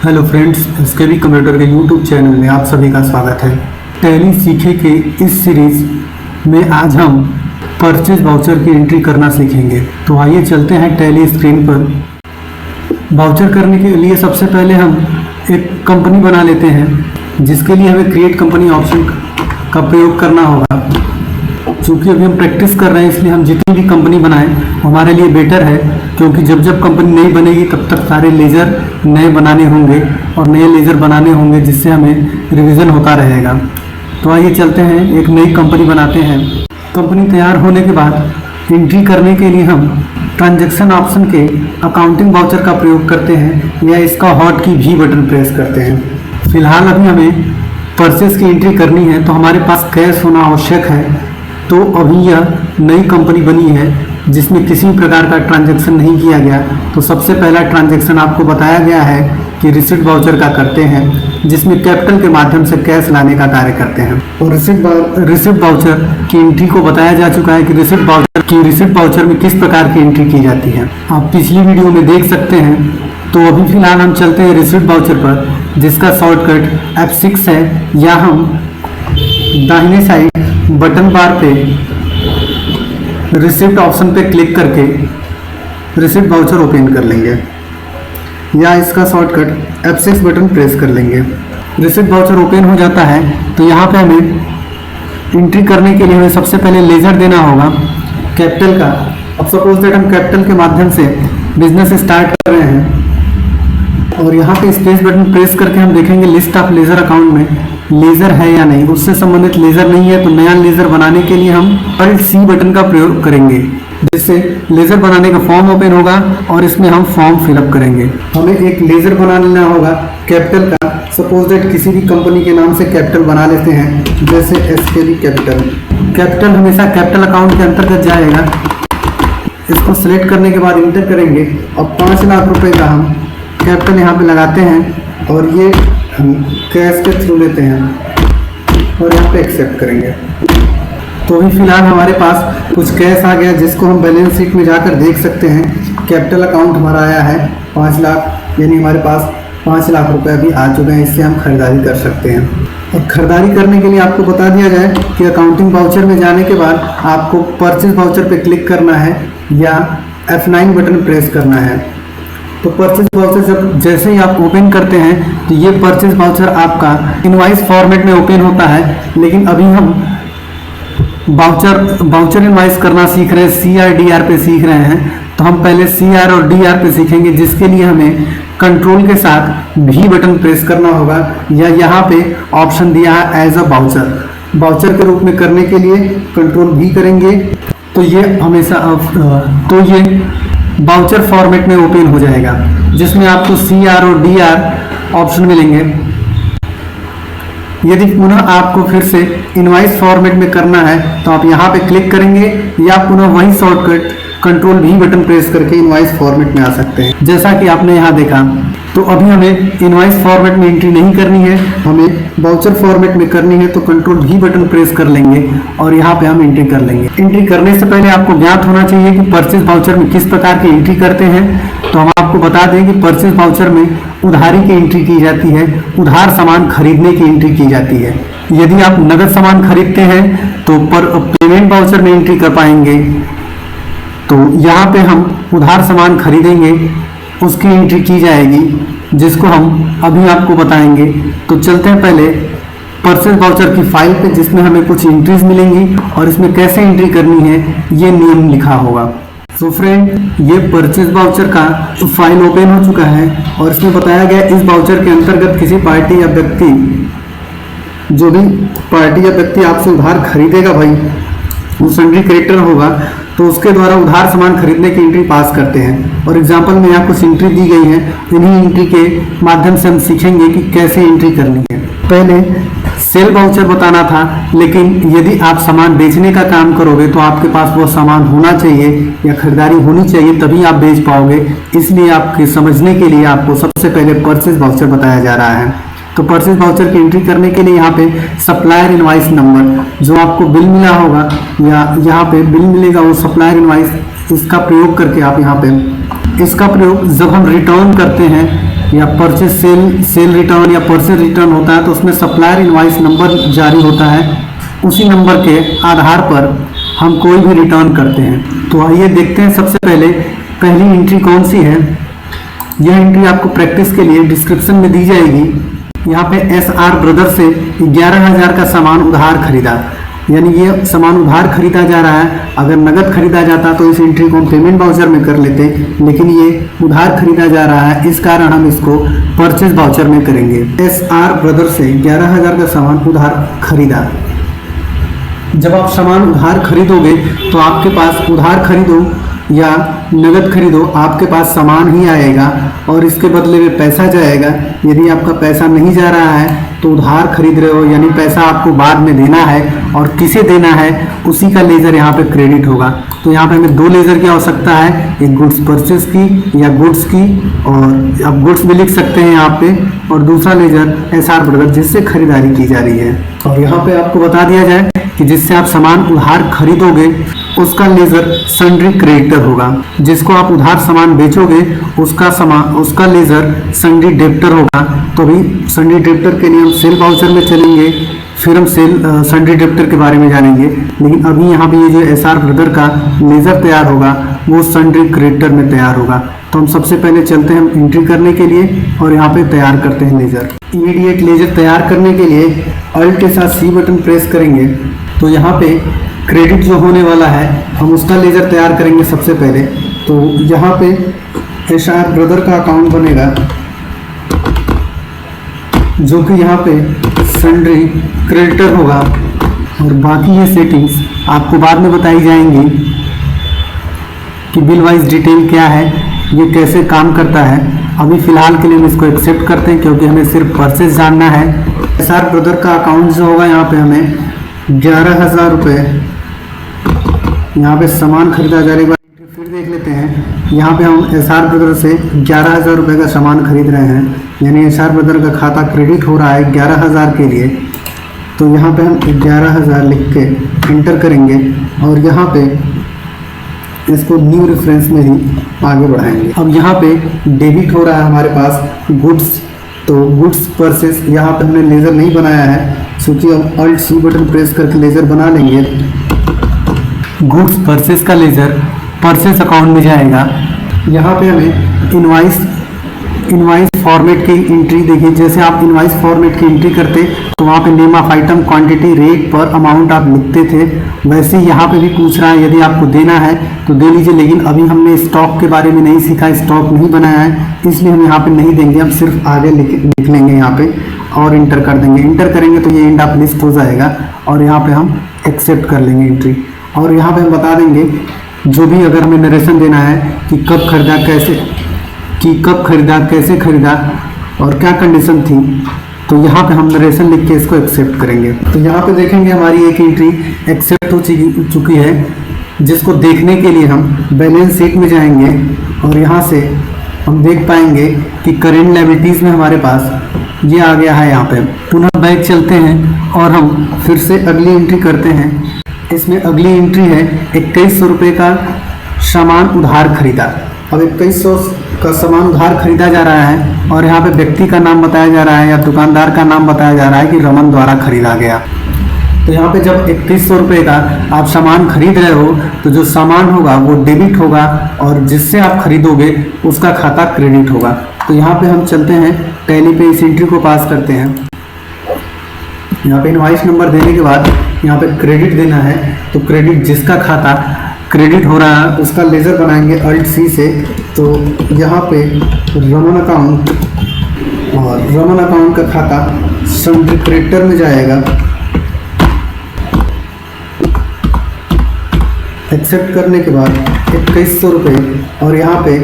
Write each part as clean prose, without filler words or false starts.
Hello friends, SKB computer के YouTube channel में आप सभी का स्वागत है। टैली सीखे के इस सीरीज में आज हम परचेज वाउचर की एंट्री करना सीखेंगे। तो आइए चलते हैं टैली स्क्रीन पर। वाउचर करने के लिए सबसे पहले हम एक कंपनी बना लेते हैं, जिसके लिए हमें क्रिएट कंपनी ऑप्शन का प्रयोग करना होगा। चूँकि अभी हम प्रैक्टिस कर रहे हैं, इसलिए हम जितनी भी कंपनी बनाएं हमारे लिए बेटर है, क्योंकि जब जब कंपनी नई बनेगी तब तक सारे लेज़र नए बनाने होंगे और नए लेज़र बनाने होंगे, जिससे हमें रिवीजन होता रहेगा। तो आइए चलते हैं, एक नई कंपनी बनाते हैं। कंपनी तैयार होने के बाद एंट्री करने के लिए हम ट्रांजैक्शन ऑप्शन के अकाउंटिंग वाउचर का प्रयोग करते हैं या इसका हॉट की भी बटन प्रेस करते हैं। फिलहाल अभी हमें परचेस की एंट्री करनी है, तो हमारे पास कैश होना आवश्यक है। तो अभी यह नई कंपनी बनी है जिसमें किसी प्रकार का ट्रांजैक्शन नहीं किया गया। तो सबसे पहला ट्रांजैक्शन आपको बताया गया है कि रिसिप्ट वाउचर का करते हैं, जिसमें कैपिटल के माध्यम से कैश लाने का कार्य करते हैं। और रिसिप्ट वाउचर की एंट्री को बताया जा चुका है कि रिसिप्ट वाउचर में किस प्रकार की एंट्री की जाती है, आप पिछली वीडियो में देख सकते हैं। तो अभी फिलहाल हम चलते हैं रिसिप्ट वाउचर पर, जिसका शॉर्टकट F6 है, या हम दाहिने साइड बटन बार पे रिसिप्ट ऑप्शन पे क्लिक करके रिसिप्ट वाउचर ओपन कर लेंगे, या इसका शॉर्टकट F6 बटन प्रेस कर लेंगे। रिसिप्ट वाउचर ओपन हो जाता है। तो यहाँ पे हमें एंट्री करने के लिए हमें सबसे पहले लेजर देना होगा कैपिटल का। अब सपोज दैट हम कैपिटल के माध्यम से बिजनेस स्टार्ट कर रहे हैं, और यहाँ पे स्पेस बटन प्रेस करके हम देखेंगे लिस्ट ऑफ लेजर अकाउंट में लेज़र है या नहीं। उससे संबंधित लेज़र नहीं है, तो नया लेज़र बनाने के लिए हम सी बटन का प्रयोग करेंगे, जिससे लेज़र बनाने का फॉर्म ओपन होगा और इसमें हम फॉर्म फिलअप करेंगे। हमें एक लेज़र बना लेना होगा कैपिटल का। सपोज दैट किसी भी कंपनी के नाम से कैपिटल बना लेते हैं, जैसे एसकेबी कैपिटल। कैपिटल हमेशा कैपिटल अकाउंट के अंतर्गत जाएगा। इसको सिलेक्ट करने के बाद इंटर करेंगे और 5 लाख रुपए का हम कैपिटल यहाँ पे लगाते हैं, और ये हम कैश के थ्रू लेते हैं और यहाँ पे एक्सेप्ट करेंगे। तो अभी फिलहाल हमारे पास कुछ कैश आ गया, जिसको हम बैलेंस शीट में जाकर देख सकते हैं। कैपिटल अकाउंट हमारा आया है 5 लाख, यानी हमारे पास 5 लाख रुपए अभी आ चुके हैं। इससे हम खरीदारी कर सकते हैं। और खरीदारी करने के लिए आपको बता दिया जाए कि अकाउंटिंग वाउचर में जाने के बाद आपको परचेज वाउचर पे क्लिक करना है या F9 बटन प्रेस करना है। तो परचेज वाउचर जब जैसे ही आप ओपन करते हैं, तो ये परचेज वाउचर आपका इनवाइस फॉर्मेट में ओपन होता है। लेकिन अभी हम वाउचर इनवाइस करना सीख रहे हैं, CR/DR पे सीख रहे हैं। तो हम पहले CR और DR पे सीखेंगे, जिसके लिए हमें कंट्रोल के साथ भी बटन प्रेस करना होगा, या यहाँ पे ऑप्शन दिया है एज अ वाउचर के रूप में करने के लिए कंट्रोल भी करेंगे। तो ये हमेशा ये वाउचर फॉर्मेट में ओपन हो जाएगा, जिसमें आपको CR और DR ऑप्शन मिलेंगे। यदि पुनः आपको फिर से इनवाइस फॉर्मेट में करना है, तो आप यहाँ पे क्लिक करेंगे, या पुनः वही शॉर्टकट कंट्रोल भी बटन प्रेस करके इनवाइस फॉर्मेट में आ सकते हैं, जैसा कि आपने यहाँ देखा। तो अभी हमें इनवाइस फॉर्मेट में एंट्री नहीं करनी है, हमें वाउचर फॉर्मेट में करनी है। तो कंट्रोल भी बटन प्रेस कर लेंगे और यहाँ पे हम एंट्री कर लेंगे। एंट्री करने से पहले आपको ज्ञात होना चाहिए कि परचेज वाउचर में किस प्रकार की एंट्री करते हैं। तो हम आपको बता दें कि परचेज वाउचर में उधारी की एंट्री की जाती है, उधार सामान खरीदने की एंट्री की जाती है। यदि आप नगद सामान खरीदते हैं तो पेमेंट वाउचर में एंट्री कर पाएंगे। तो यहाँ पे हम उधार सामान खरीदेंगे, उसकी एंट्री की जाएगी, जिसको हम अभी आपको बताएंगे। तो चलते हैं पहले परचेज वाउचर की फाइल पे, जिसमें हमें कुछ एंट्रीज मिलेंगी और इसमें कैसे एंट्री करनी है ये नियम लिखा होगा। तो फ्रेंड, ये परचेज वाउचर का फाइल ओपन हो चुका है, और इसमें बताया गया इस वाउचर के अंतर्गत किसी पार्टी या व्यक्ति, जो भी पार्टी या व्यक्ति आपसे उधार खरीदेगा भाई, वो सन्ड्री क्रेडिटर होगा, तो उसके द्वारा उधार सामान खरीदने की एंट्री पास करते हैं। और एग्जाम्पल में यहाँ कुछ एंट्री दी गई है, इन्हीं एंट्री के माध्यम से हम सीखेंगे कि कैसे एंट्री करनी है। पहले सेल वाउचर बताना था, लेकिन यदि आप सामान बेचने का काम करोगे तो आपके पास वो सामान होना चाहिए या खरीदारी होनी चाहिए, तभी आप बेच पाओगे। इसलिए आपके समझने के लिए आपको सबसे पहले परचेज वाउचर बताया जा रहा है। तो परचेज वाउचर की एंट्री करने के लिए यहाँ पे सप्लायर इनवाइस नंबर, जो आपको बिल मिला होगा या यहाँ पे बिल मिलेगा, वो सप्लायर इनवाइस, इसका प्रयोग करके आप यहाँ पे इसका प्रयोग जब हम रिटर्न करते हैं या परचेज सेल रिटर्न या परचेज रिटर्न होता है तो उसमें सप्लायर इनवॉइस नंबर जारी होता है, उसी नंबर के आधार पर हम कोई भी रिटर्न करते हैं। तो आइए देखते हैं सबसे पहले पहली एंट्री कौन सी है। यह एंट्री आपको प्रैक्टिस के लिए डिस्क्रिप्शन में दी जाएगी। यहाँ पे SR ब्रदर से 11,000 का सामान उधार खरीदा, यानी ये सामान उधार खरीदा जा रहा है। अगर नगद खरीदा जाता तो इस एंट्री को हम पेमेंट वाउचर में कर लेते, लेकिन ये उधार खरीदा जा रहा है, इस कारण हम इसको परचेज वाउचर में करेंगे। SR ब्रदर से 11,000 का सामान उधार खरीदा। जब आप सामान उधार खरीदोगे तो आपके पास उधार खरीदो या नगद खरीदो, आपके पास सामान ही आएगा और इसके बदले में पैसा जाएगा। यदि आपका पैसा नहीं जा रहा है तो उधार खरीद रहे हो, यानी पैसा आपको बाद में देना है और किसे देना है उसी का लेजर यहाँ पे क्रेडिट होगा। तो यहाँ पे हमें 2 लेजर की आवश्यकता है, एक गुड्स परचेज की या गुड्स की, और आप गुड्स भी लिख सकते हैं यहाँ पे, और दूसरा लेजर SR ब्रदर जिससे खरीदारी की जा रही है। और यहाँ पे आपको बता दिया जाए कि जिससे आप सामान उधार खरीदोगे उसका लेजर सन्ड्री क्रेडिटर होगा, जिसको आप उधार सामान बेचोगे उसका लेजर सन्ड्री डेब्टर होगा। तो अभी सन्ड्री डेब्टर के लिए हम सेल वाउचर में चलेंगे, फिर हम सन्ड्री डेब्टर के बारे में जानेंगे। लेकिन अभी यहाँ पे ये जो SR ब्रदर का लेजर तैयार होगा वो सन्ड्री क्रेडिटर में तैयार होगा। तो हम सबसे पहले चलते हैं एंट्री करने के लिए और यहाँ पे तैयार करते हैं लेजर। इमीडिएट लेजर तैयार करने के लिए अल्ट के साथ C बटन प्रेस करेंगे तो यहाँ पे क्रेडिट जो होने वाला है हम उसका लेजर तैयार करेंगे सबसे पहले। तो यहाँ पे SR ब्रदर का अकाउंट बनेगा जो कि यहाँ पे सन्ड्री क्रेडिटर होगा, और बाकी ये सेटिंग्स आपको बाद में बताई जाएंगी कि बिल वाइज डिटेल क्या है, ये कैसे काम करता है। अभी फ़िलहाल के लिए हम इसको एक्सेप्ट करते हैं क्योंकि हमें सिर्फ परचेज जानना है। SR ब्रदर का अकाउंट जो होगा यहाँ पे हमें 11,000 रुपये यहाँ पे सामान खरीदा जा रहा है। फिर देख लेते हैं, यहाँ पे हम SR ब्रदर से 11,000 रुपये का सामान खरीद रहे हैं, यानी SR ब्रदर का खाता क्रेडिट हो रहा है 11,000 के लिए। तो यहाँ पे हम 11,000 लिख के इंटर करेंगे और यहाँ पे इसको न्यू रेफरेंस में ही आगे बढ़ाएंगे। अब यहाँ पे डेबिट हो रहा है हमारे पास गुड्स, तो गुड्स परचेस यहाँ पे हमने लेज़र नहीं बनाया है, क्योंकि हम अल्ट C बटन प्रेस करके लेज़र बना लेंगे। गुड्स परचेस का लेज़र परचेस अकाउंट में जाएगा। यहाँ पे हमें इनवाइस फॉर्मेट की एंट्री देखिए, जैसे आप इनवाइस फॉर्मेट की एंट्री करते तो वहाँ पे name of item, quantity, rate पर अमाउंट आप लिखते थे, वैसे यहाँ पे भी पूछ रहा है। यदि आपको देना है तो दे लीजिए, लेकिन अभी हमने स्टॉक के बारे में नहीं सीखा, स्टॉक नहीं बनाया है, इसलिए हम यहाँ पे नहीं देंगे, हम सिर्फ आगे लिख लेंगे यहाँ पे और इंटर कर देंगे। इंटर करेंगे तो ये एंड ऑफ लिस्ट हो जाएगा और यहाँ पे हम एक्सेप्ट कर लेंगे एंट्री। और यहाँ पे हम बता देंगे जो भी अगर हमें नरेशन देना है कि कब खरीदा, कैसे खरीदा और क्या कंडीशन थी, तो यहाँ पे हम नरेशन लिख के इसको एक्सेप्ट करेंगे। तो यहाँ पे देखेंगे हमारी एक एंट्री एक्सेप्ट हो चुकी है, जिसको देखने के लिए हम बैलेंस शीट में जाएंगे और यहाँ से हम देख पाएंगे कि करेंट लायबिलिटीज़ में हमारे पास ये आ गया है। यहाँ पे पुनः बैक चलते हैं और हम फिर से अगली एंट्री करते हैं। इसमें अगली एंट्री है 2100 रुपये का सामान उधार खरीदा। अब 2100 का सामान उधार खरीदा जा रहा है और यहाँ पे व्यक्ति का नाम बताया जा रहा है या दुकानदार का नाम बताया जा रहा है कि रमन द्वारा खरीदा गया। तो यहाँ पे जब 2100 रुपये का आप सामान खरीद रहे हो तो जो सामान होगा वो डेबिट होगा और जिससे आप खरीदोगे उसका खाता क्रेडिट होगा। तो यहाँ पे हम चलते हैं टैली पे, इस एंट्री को पास करते हैं। यहाँ पे इनवॉइस नंबर देने के बाद यहाँ पे क्रेडिट देना है, तो क्रेडिट जिसका खाता क्रेडिट हो रहा है उसका लेज़र बनाएंगे अल्ट C से। तो यहाँ पे रमन अकाउंट, और रमन अकाउंट का खाता सन्ड्री क्रेडिटर में जाएगा। एक्सेप्ट करने के बाद 2100 रुपये और यहाँ पे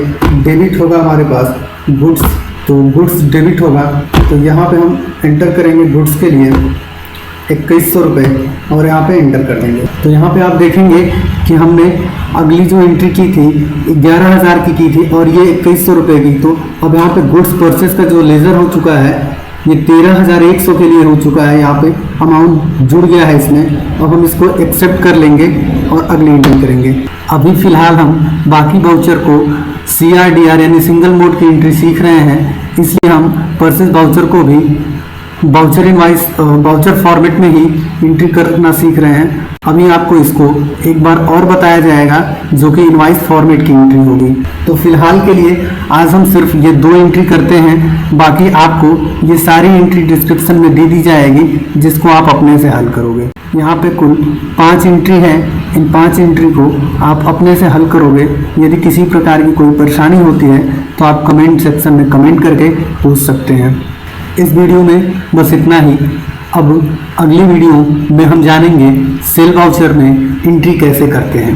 डेबिट होगा हमारे पास गुड्स, तो गुड्स डेबिट होगा। तो यहाँ पे हम एंटर करेंगे गुड्स के लिए 2100 रुपये और यहाँ पे एंटर कर देंगे। तो यहाँ पे आप देखेंगे कि हमने अगली जो एंट्री की थी 11,000 की थी और ये 2100 रुपये की। तो अब यहाँ पे गुड्स परचेस का जो लेज़र हो चुका है ये 13,100 के लिए हो चुका है, यहाँ पे अमाउंट जुड़ गया है इसमें। अब हम इसको एक्सेप्ट कर लेंगे और अगली एंट्री करेंगे। अभी फ़िलहाल हम बाकी वाउचर को CRDR यानी सिंगल मोड की एंट्री सीख रहे हैं, इसलिए हम परचेज वाउचर को भी वाउचर फॉर्मेट में ही एंट्री करना सीख रहे हैं। अभी आपको इसको एक बार और बताया जाएगा जो कि इनवाइस फॉर्मेट की एंट्री होगी। तो फिलहाल के लिए आज हम सिर्फ ये 2 एंट्री करते हैं, बाकी आपको ये सारी एंट्री डिस्क्रिप्शन में दे दी जाएगी जिसको आप अपने से हल करोगे। यहाँ पे कुल 5 एंट्री है, इन 5 एंट्री को आप अपने से हल करोगे। यदि किसी प्रकार की कोई परेशानी होती है तो आप कमेंट सेक्शन में कमेंट करके पूछ सकते हैं। इस वीडियो में बस इतना ही। अब अगली वीडियो में हम जानेंगे सेल वाउचर में एंट्री कैसे करते हैं।